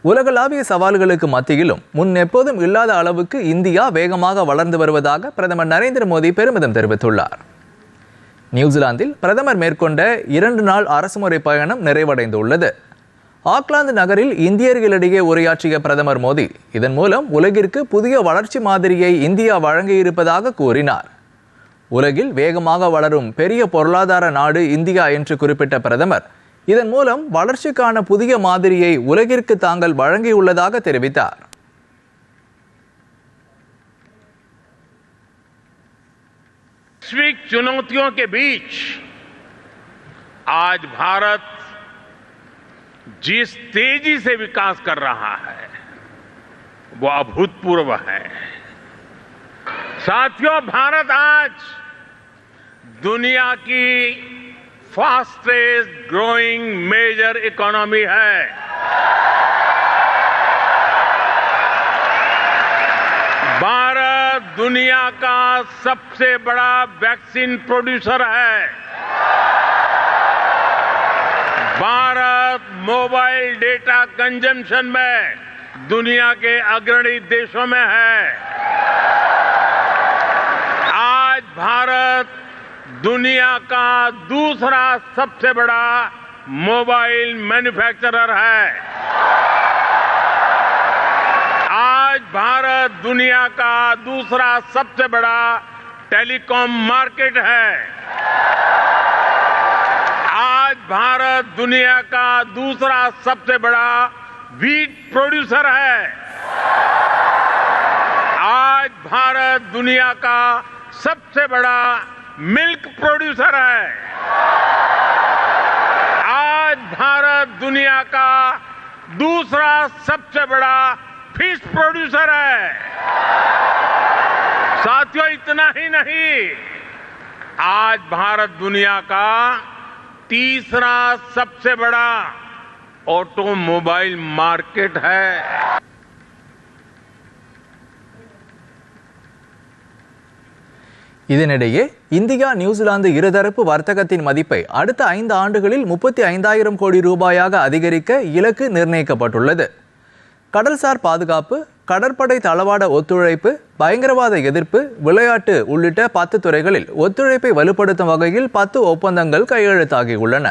உலகளாவிய சவால்களுக்கு மத்தியிலும் முன் எப்போதும் இல்லாத அளவுக்கு இந்தியா வேகமாக வளர்ந்து வருவதாக பிரதமர் நரேந்திர மோடி பெருமிதம் தெரிவித்துள்ளார். நியூசிலாந்தில் பிரதமர் மேற்கொண்ட 2 நாள் அரசுமுறை பயணம் நிறைவடைந்துள்ளது. ஆக்லாந்து நகரில் இந்தியர்களிடையே உரையாற்றிய பிரதமர் மோடி இதன் மூலம் உலகிற்கு புதிய வளர்ச்சி மாதிரியை இந்தியா வழங்கியிருப்பதாக கூறினார். உலகில் வேகமாக வளரும் பெரிய பொருளாதார நாடு இந்தியா என்று குறிப்பிட்ட பிரதமர் இதன் மூலம் வளர்ச்சிக்கான புதிய மாதிரியை உலகிற்கு தாங்கள் வழங்கியுள்ளதாக தெரிவித்தார். वैश्विक चुनौतियों के बीच आज भारत जिस तेजी से विकास कर रहा है वो अभूतपूर्व है। साथियों, भारत आज दुनिया की फास्टेस्ट ग्रोइंग मेजर इकोनॉमी है। भारत दुनिया का सबसे बड़ा वैक्सीन प्रोड्यूसर है। भारत मोबाइल डेटा कंजम्पशन में दुनिया के अग्रणी देशों में है। आज भारत दुनिया का दूसरा सबसे बड़ा मोबाइल मैन्युफैक्चरर है। आज भारत दुनिया का दूसरा सबसे बड़ा टेलीकॉम मार्केट है। आज भारत दुनिया का दूसरा सबसे बड़ा वीट प्रोड्यूसर है। आज भारत दुनिया का सबसे बड़ा मिल्क प्रोड्यूसर है। आज भारत दुनिया का दूसरा सबसे बड़ा फिश प्रोड्यूसर है। साथियों, इतना ही नहीं, आज भारत दुनिया का तीसरा सबसे बड़ा ऑटोमोबाइल मार्केट है। இதனிடையே இந்தியா நியூசிலாந்து இருதரப்பு வர்த்தகத்தின் மதிப்பை அடுத்த 5 ஆண்டுகளில் 35,000 கோடி ரூபாயாக அதிகரிக்க இலக்கு நிர்ணயிக்கப்பட்டுள்ளது. கடல்சார் பாதுகாப்பு, கடற்படை தளவாட ஒத்துழைப்பு, பயங்கரவாத எதிர்ப்பு, விளையாட்டு உள்ளிட்ட 10 துறைகளில் ஒத்துழைப்பை வலுப்படுத்தும் வகையில் 10 ஒப்பந்தங்கள் கையெழுத்தாகியுள்ளன.